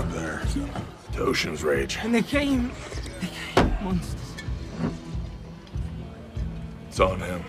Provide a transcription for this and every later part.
up there. The ocean's rage. And they came monsters. It's on him.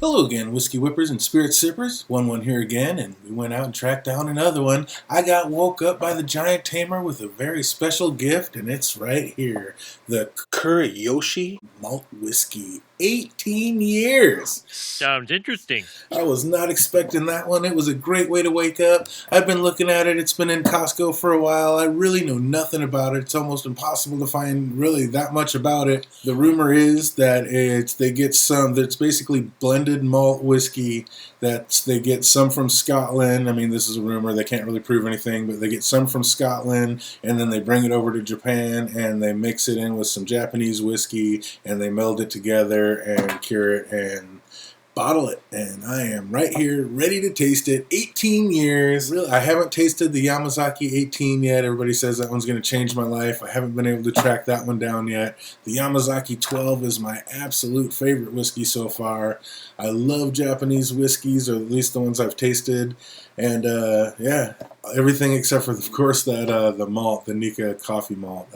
Hello again, Whiskey Whippers and Spirit Sippers. 1-1 here again, and we went out and tracked down another one. I got woke up by the giant tamer with a very special gift, and it's right here. The Kurayoshi Malt Whiskey. 18 years! Sounds interesting. I was not expecting that one. It was a great way to wake up. I've been looking at it. It's been in Costco for a while. I really know nothing about it. It's almost impossible to find really that much about it. The rumor is that it's basically blended malt whiskey. They get some from Scotland. I mean, this is a rumor. They can't really prove anything, but they get some from Scotland, and then they bring it over to Japan, and they mix it in with some Japanese whiskey, and they meld it together and cure it and bottle it. And I am right here ready to taste it. 18 years. Really, I haven't tasted the Yamazaki 18 yet. Everybody says that one's going to change my life. I haven't been able to track that one down yet. The Yamazaki 12 is my absolute favorite whiskey so far. I love Japanese whiskeys, or at least the ones I've tasted. And yeah, everything except for, of course, that the malt, the Nika coffee malt.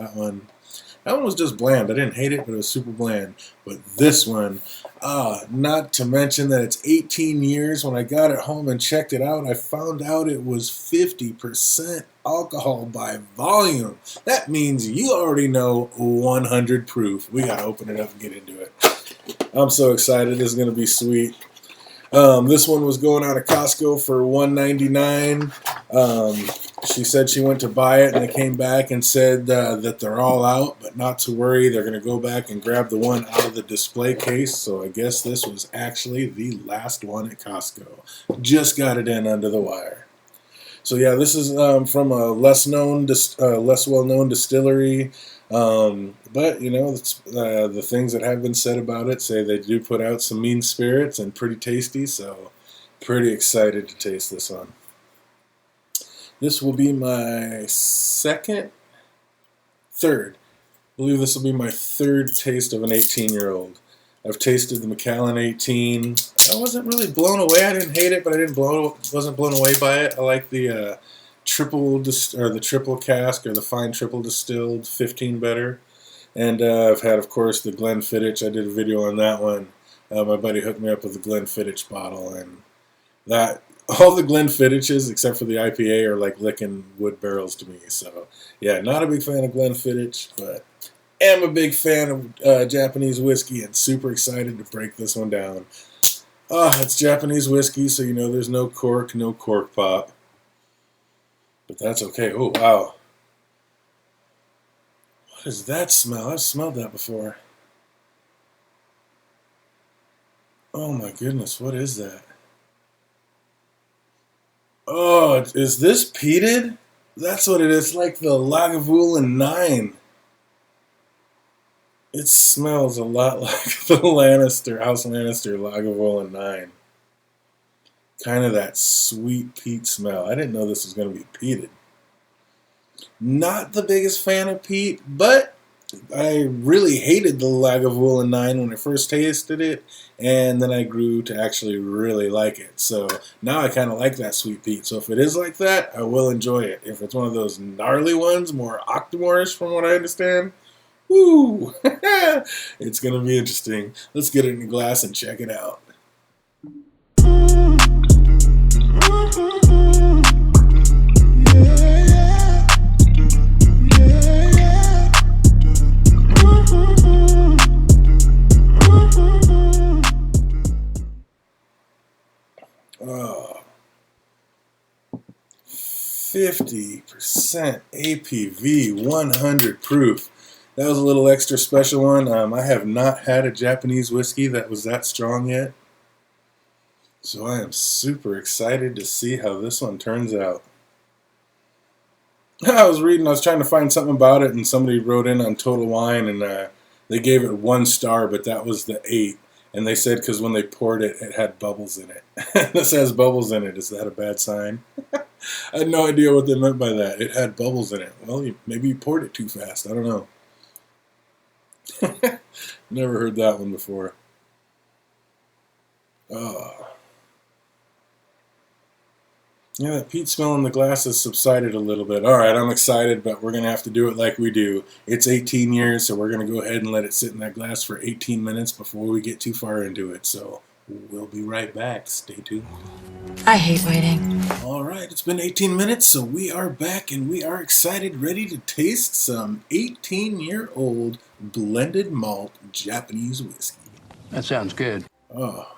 That one was just bland. I didn't hate it, but it was super bland. But this one, not to mention that it's 18 years. When I got it home and checked it out, I found out it was 50% alcohol by volume. That means you already know 100 proof. We got to open it up and get into it. I'm so excited. This is going to be sweet. This one was going out of Costco for $1.99. She said she went to buy it, and they came back and said that they're all out, but not to worry. They're going to go back and grab the one out of the display case. So I guess this was actually the last one at Costco. Just got it in under the wire. So yeah, this is from a less well-known distillery. But you know, the things that have been said about it say they do put out some mean spirits and pretty tasty. So pretty excited to taste this one. This will be my third. I believe this will be my third taste of an 18-year-old. I've tasted the Macallan 18. I wasn't really blown away. I didn't hate it, but wasn't blown away by it. I like the triple cask or the fine triple distilled 15 better. And I've had, of course, the Glenfiddich. I did a video on that one. My buddy hooked me up with the Glenfiddich bottle, and all the Glenfiddiches, except for the IPA, are like licking wood barrels to me. So, yeah, not a big fan of Glenfiddich, but am a big fan of Japanese whiskey and super excited to break this one down. It's Japanese whiskey, so you know there's no cork pop. But that's okay. Oh, wow. What is that smell? I've smelled that before. Oh my goodness, what is that? Oh, is this peated? That's what it is, like the Lagavulin 9. It smells a lot like the House Lannister Lagavulin 9. Kind of that sweet peat smell. I didn't know this was going to be peated. Not the biggest fan of peat, but I really hated the Lagavulin 9 when I first tasted it, and then I grew to actually really like it. So now I kind of like that sweet peat. So if it is like that, I will enjoy it. If it's one of those gnarly ones, more Octomore-ish from what I understand, woo! It's going to be interesting. Let's get it in a glass and check it out. Oh, 50% APV, 100 proof. That was a little extra special one. I have not had a Japanese whiskey that was that strong yet. So I am super excited to see how this one turns out. I was trying to find something about it, and somebody wrote in on Total Wine, and they gave it 1 star, but that was the 8. And they said because when they poured it, it had bubbles in it. This has bubbles in it. Is that a bad sign? I had no idea what they meant by that. It had bubbles in it. Well, maybe you poured it too fast. I don't know. Never heard that one before. Oh. Yeah, that peat smell in the glass has subsided a little bit. All right, I'm excited, but we're going to have to do it like we do. It's 18 years, so we're going to go ahead and let it sit in that glass for 18 minutes before we get too far into it. So we'll be right back. Stay tuned. I hate waiting. All right, it's been 18 minutes, so we are back, and we are excited, ready to taste some 18-year-old blended malt Japanese whiskey. That sounds good. Oh,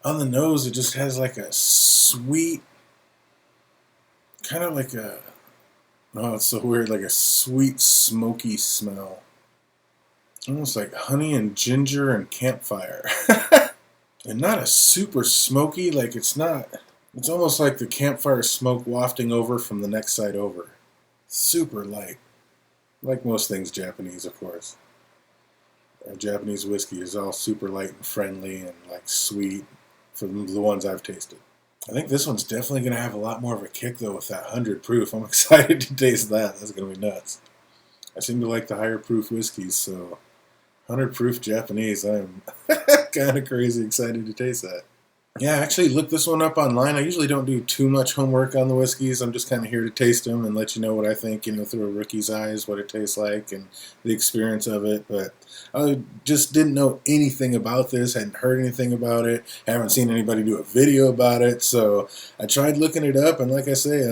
on the nose, it just has like a sweet, kind of like a, oh, it's so weird, like a sweet, smoky smell. Almost like honey and ginger and campfire. And not a super smoky, like it's not, it's almost like the campfire smoke wafting over from the next side over. Super light. Like most things Japanese, of course. Japanese whiskey is all super light and friendly and like sweet for the ones I've tasted. I think this one's definitely going to have a lot more of a kick, though, with that 100 proof. I'm excited to taste that. That's going to be nuts. I seem to like the higher proof whiskeys, so 100 proof Japanese, I'm kind of crazy excited to taste that. Yeah, I actually looked this one up online. I usually don't do too much homework on the whiskeys. I'm just kind of here to taste them and let you know what I think, through a rookie's eyes, what it tastes like and the experience of it. But I just didn't know anything about this, hadn't heard anything about it, haven't seen anybody do a video about it. So I tried looking it up, and like I say,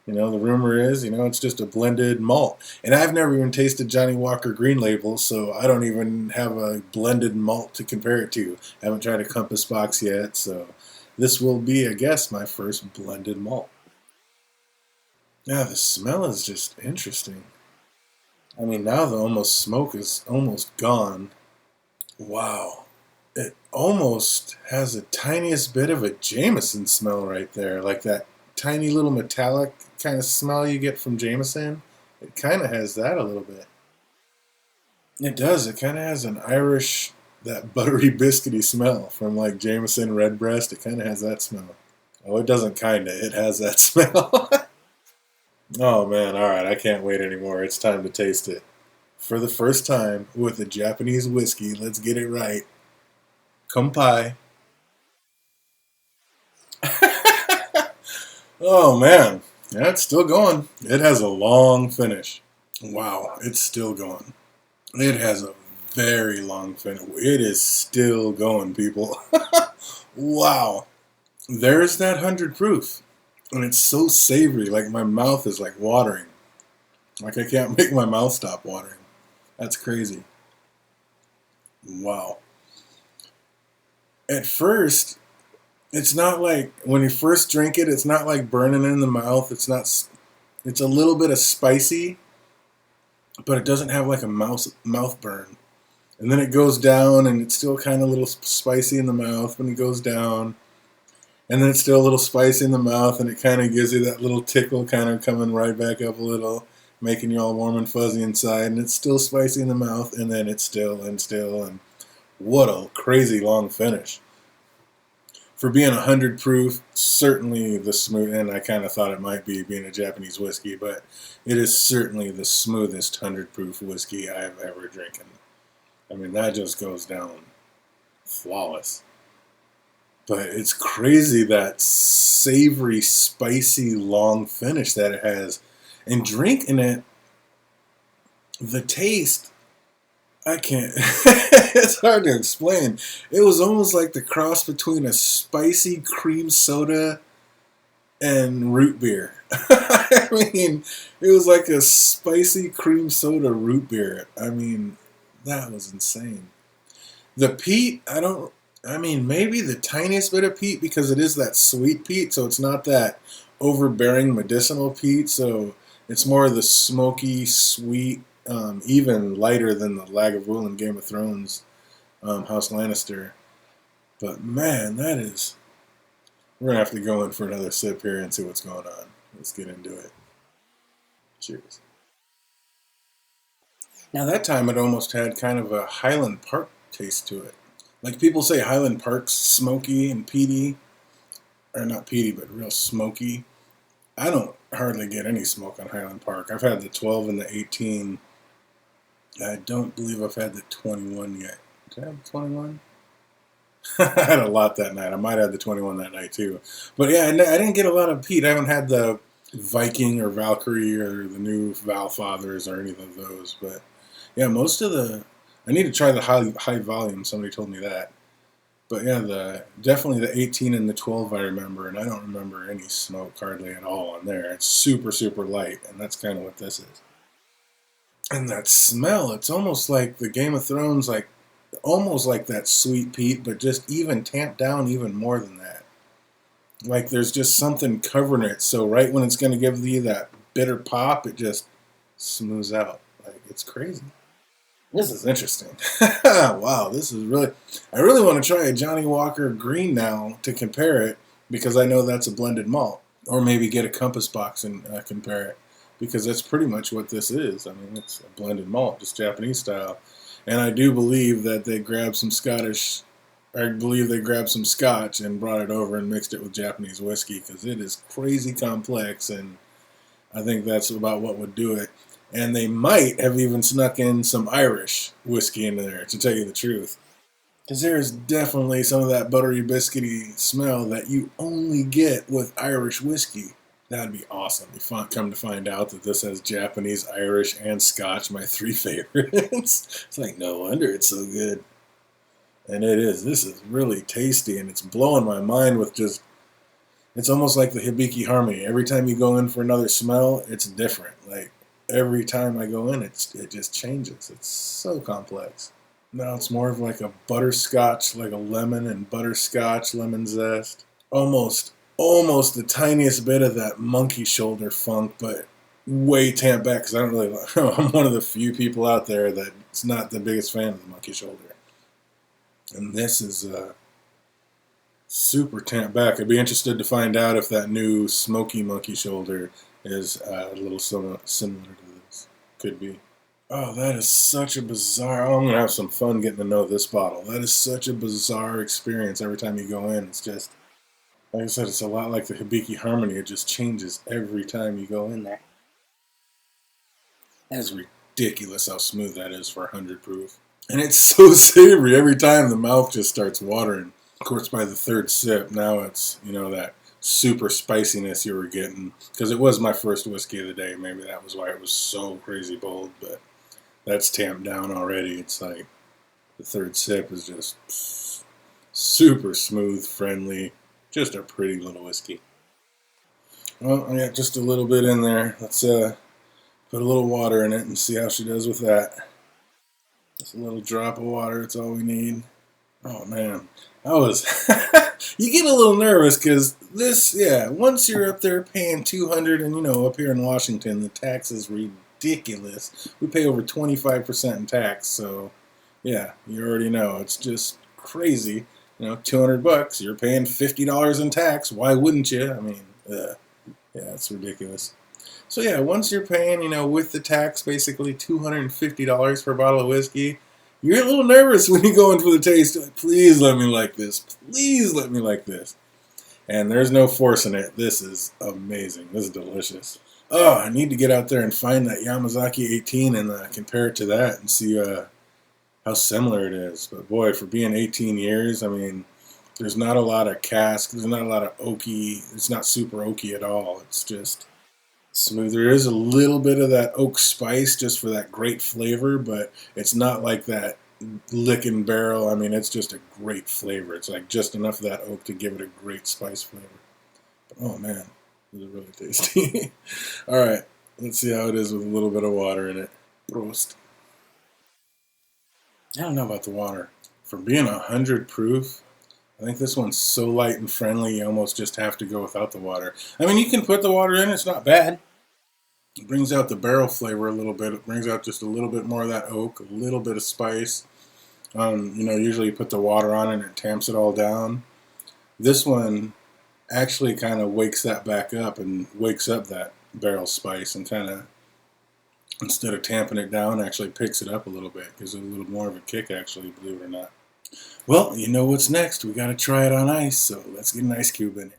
the rumor is, it's just a blended malt. And I've never even tasted Johnny Walker Green Label, so I don't even have a blended malt to compare it to. I haven't tried a Compass Box yet, so this will be, I guess, my first blended malt. Yeah, the smell is just interesting. I mean, now the almost smoke is almost gone. Wow. It almost has the tiniest bit of a Jameson smell right there, like that tiny little metallic kind of smell you get from Jameson. It kind of has that a little bit. It does. It kind of has an Irish, that buttery biscuity smell from like Jameson Redbreast. It kind of has that smell. Oh, it doesn't kind of. It has that smell. Oh man, alright, I can't wait anymore. It's time to taste it. For the first time with a Japanese whiskey, let's get it right. Kumpai. Oh man, yeah, it's still going. It has a long finish. Wow, it's still going. It has a very long finish. It is still going, people. Wow. There's that 100 proof. And it's so savory, like my mouth is like watering. Like I can't make my mouth stop watering. That's crazy. Wow. At first, it's not like, when you first drink it, it's not like burning in the mouth. It's a little bit of spicy, but it doesn't have like a mouth burn. And then it goes down, and it's still kind of a little spicy in the mouth when it goes down. And then it's still a little spicy in the mouth, and it kind of gives you that little tickle kind of coming right back up a little, making you all warm and fuzzy inside. And it's still spicy in the mouth, and then it's still, and what a crazy long finish. For being 100 proof, certainly the smooth, and I kind of thought it might be being a Japanese whiskey, but it is certainly the smoothest 100 proof whiskey I've ever drinking. I mean, that just goes down flawless. But it's crazy that savory, spicy, long finish that it has. And drinking it, the taste, I can't, it's hard to explain. It was almost like the cross between a spicy cream soda and root beer. I mean, it was like a spicy cream soda root beer. I mean, that was insane. The peat, maybe the tiniest bit of peat, because it is that sweet peat, so it's not that overbearing medicinal peat, so it's more of the smoky, sweet, even lighter than the Lagavulin in Game of Thrones, House Lannister. But man, we're going to have to go in for another sip here and see what's going on. Let's get into it. Cheers. Now that time it almost had kind of a Highland Park taste to it. Like people say Highland Park's smoky and peaty, or not peaty, but real smoky. I don't hardly get any smoke on Highland Park. I've had the 12 and the 18 I don't believe I've had the 21 yet. Did I have the 21? I had a lot that night. I might have the 21 that night too. But yeah, I didn't get a lot of peat. I haven't had the Viking or Valkyrie or the new Valfathers or any of those. But yeah, most of the... I need to try the high volume. Somebody told me that. But yeah, definitely the 18 and the 12 I remember, and I don't remember any smoke hardly at all on there. It's super, super light, and that's kind of what this is. And that smell, it's almost like the Game of Thrones, like almost like that sweet peat, but just even tamped down even more than that. Like there's just something covering it, so right when it's going to give you that bitter pop, it just smooths out. Like it's crazy. This is interesting. Wow, this is really... I really want to try a Johnny Walker Green now to compare it, because I know that's a blended malt. Or maybe get a compass box and compare it, because that's pretty much what this is. I mean, it's a blended malt, just Japanese style. And I do believe that they grabbed some Scotch and brought it over and mixed it with Japanese whiskey, because it is crazy complex, and I think that's about what would do it. And they might have even snuck in some Irish whiskey into there, to tell you the truth. Because there is definitely some of that buttery, biscuity smell that you only get with Irish whiskey. That'd be awesome. Come to find out that this has Japanese, Irish, and Scotch, my three favorites. It's like, no wonder it's so good. And it is. This is really tasty, and it's blowing my mind with just... It's almost like the Hibiki Harmony. Every time you go in for another smell, it's different. Like, every time I go in, it just changes. It's so complex. Now it's more of like a butterscotch, like a lemon and butterscotch, lemon zest. Almost the tiniest bit of that monkey shoulder funk, but way tamped back, because I don't really... I'm one of the few people out there that's not the biggest fan of the monkey shoulder. And this is super tamped back. I'd be interested to find out if that new smoky monkey shoulder is a little similar to this. Could be. Oh, that is such a bizarre... Oh, I'm going to have some fun getting to know this bottle. That is such a bizarre experience every time you go in. It's just... Like I said, it's a lot like the Hibiki Harmony. It just changes every time you go in there. That is ridiculous how smooth that is for 100 proof. And it's so savory. Every time the mouth just starts watering. Of course, by the third sip, now it's, that super spiciness you were getting. Because it was my first whiskey of the day. Maybe that was why it was so crazy bold. But that's tamped down already. It's like the third sip is just super smooth, friendly. Just a pretty little whiskey. Well, I got just a little bit in there. Let's put a little water in it and see how she does with that. Just a little drop of water, that's all we need. Oh man, you get a little nervous because this, once you're up there paying $200, and up here in Washington, the tax is ridiculous. We pay over 25% in tax, so yeah, you already know, it's just crazy. $200, you're paying $50 in tax. Why wouldn't you? I mean, yeah, it's ridiculous. So yeah, once you're paying, with the tax, basically $250 for a bottle of whiskey, you're a little nervous when you go in for the taste. Like, please let me like this. Please let me like this. And there's no forcing it. This is amazing. This is delicious. Oh, I need to get out there and find that Yamazaki 18 and compare it to that and see how similar it is. But boy, for being 18 years, I mean, there's not a lot of cask. There's not a lot of oaky. It's not super oaky at all. It's just smooth. There is a little bit of that oak spice just for that great flavor, but it's not like that licking barrel. I mean, it's just a great flavor. It's like just enough of that oak to give it a great spice flavor. But, oh man, this is really tasty. All right, let's see how it is with a little bit of water in it. Prost. I don't know about the water. For being 100 proof, I think this one's so light and friendly, you almost just have to go without the water. I mean, you can put the water in, it's not bad. It brings out the barrel flavor a little bit. It brings out just a little bit more of that oak, a little bit of spice. Usually you put the water on it and it tamps it all down. This one actually kind of wakes that back up and wakes up that barrel spice and kind of, instead of tamping it down, actually picks it up a little bit. Gives it a little more of a kick, actually, believe it or not. Well, you know what's next. We got to try it on ice, so let's get an ice cube in it.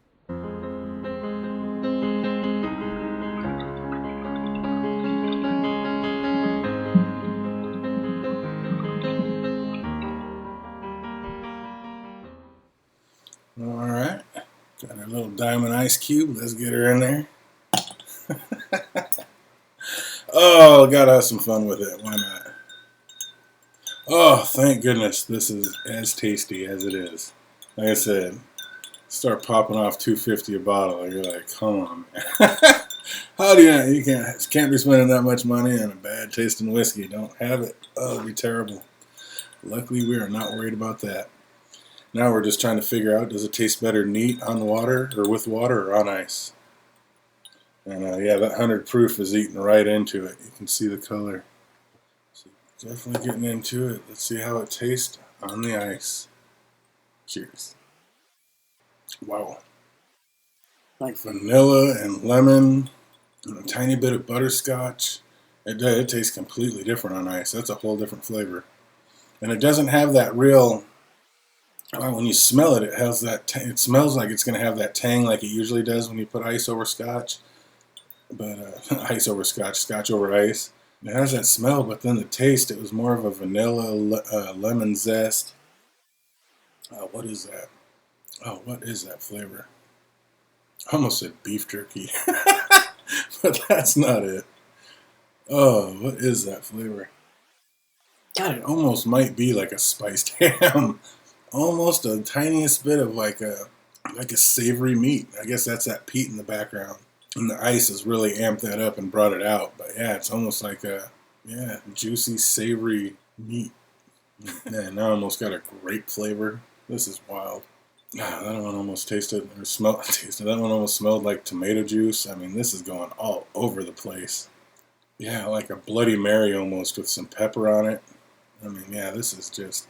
Alright. Got our little diamond ice cube. Let's get her in there. Oh, gotta have some fun with it. Why not? Oh, thank goodness this is as tasty as it is. Like I said, start popping off $2.50 a bottle, and you're like, come on, man. How do you can't be spending that much money on a bad tasting whiskey. Don't have it. Oh, it'd be terrible. Luckily, we are not worried about that. Now we're just trying to figure out, does it taste better neat on the water, or with water, or on ice? And yeah, that 100 proof is eating right into it. You can see the color. So definitely getting into it. Let's see how it tastes on the ice. Cheers. Wow. Like vanilla and lemon and a tiny bit of butterscotch. It tastes completely different on ice. That's a whole different flavor. And it doesn't have that real... when you smell it, it has that. It smells like it's going to have that tang like it usually does when you put ice over scotch. But ice over scotch, scotch over ice. It has that smell, but then the taste, it was more of a vanilla, lemon zest. What is that? Oh, what is that flavor? I almost said beef jerky, but that's not it. Oh, what is that flavor? God, it almost might be like a spiced ham. Almost a tiniest bit of like a savory meat. I guess that's that peat in the background. And the ice has really amped that up and brought it out. But yeah, it's almost like a juicy, savory meat. Man, now I almost got a grape flavor. This is wild. That one almost tasted that one almost smelled like tomato juice. I mean, this is going all over the place. Yeah, like a Bloody Mary almost with some pepper on it. I mean, yeah, this is just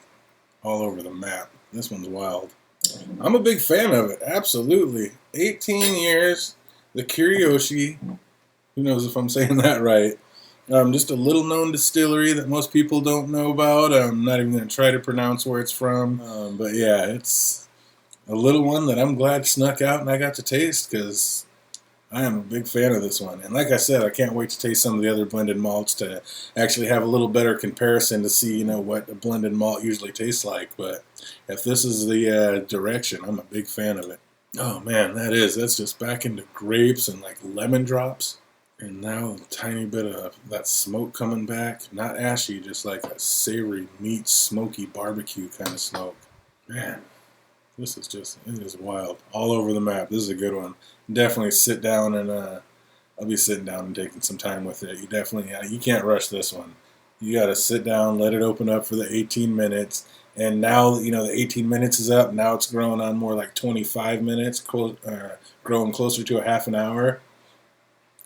all over the map. This one's wild. I'm a big fan of it. Absolutely. 18 years. The Kurayoshi. Who knows if I'm saying that right. Just a little known distillery that most people don't know about. I'm not even going to try to pronounce where it's from. But yeah, it's a little one that I'm glad snuck out and I got to taste because I am a big fan of this one. And like I said, I can't wait to taste some of the other blended malts to actually have a little better comparison to see, what a blended malt usually tastes like. But if this is the direction, I'm a big fan of it. Oh man, that's just back into grapes and like lemon drops. And now a tiny bit of that smoke coming back. Not ashy, just like a savory meat, smoky barbecue kind of smoke. Man, it is wild. All over the map. This is a good one. Definitely sit down and I'll be sitting down and taking some time with it. You can't rush this one. You got to sit down, let it open up for the 18 minutes. And now, the 18 minutes is up. Now it's growing on more like 25 minutes, growing closer to a half an hour.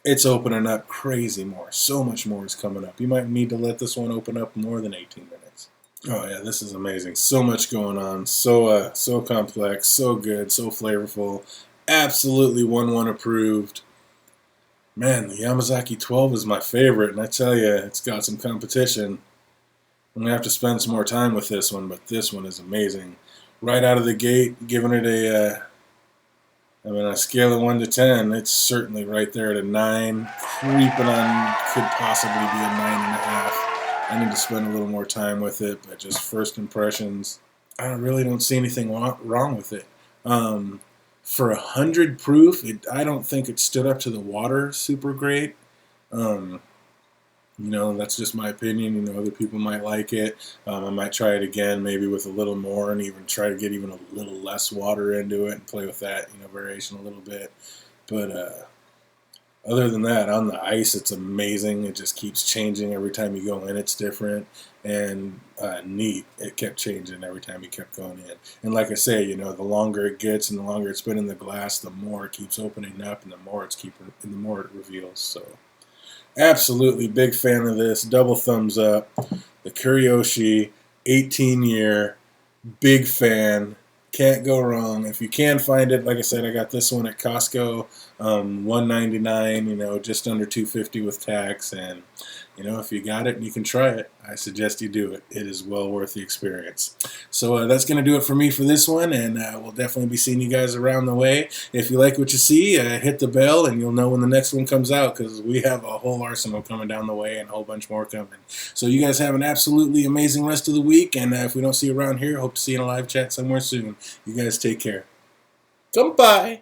It's opening up crazy more. So much more is coming up. You might need to let this one open up more than 18 minutes. Oh yeah, this is amazing. So much going on. So complex, so good, so flavorful. Absolutely 1-1 approved. Man, the Yamazaki 12 is my favorite, and I tell you, it's got some competition. I'm going to have to spend some more time with this one, but this one is amazing. Right out of the gate, giving it a scale of 1 to 10, it's certainly right there at a 9. Creeping on, could possibly be a 9.5. I need to spend a little more time with it, but just first impressions, I really don't see anything wrong with it. For 100 proof, I don't think it stood up to the water super great. That's just my opinion. Other people might like it. I might try it again, maybe with a little more, and even try to get even a little less water into it and play with that, variation a little bit. But other than that, on the ice, it's amazing. It just keeps changing every time you go in. It's different and neat. It kept changing every time you kept going in. And like I say, the longer it gets and the longer it's been in the glass, the more it keeps opening up, and the more it reveals. So. Absolutely big fan of this. Double thumbs up. The Kurayoshi, 18-year, big fan. Can't go wrong. If you can find it, like I said, I got this one at Costco, $1.99, just under $2.50 with tax. And if you got it and you can try it, I suggest you do it. It is well worth the experience. So that's going to do it for me for this one, and we'll definitely be seeing you guys around the way. If you like what you see, hit the bell, and you'll know when the next one comes out, because we have a whole arsenal coming down the way and a whole bunch more coming. So you guys have an absolutely amazing rest of the week, and if we don't see you around here, hope to see you in a live chat somewhere soon. You guys take care. Come by.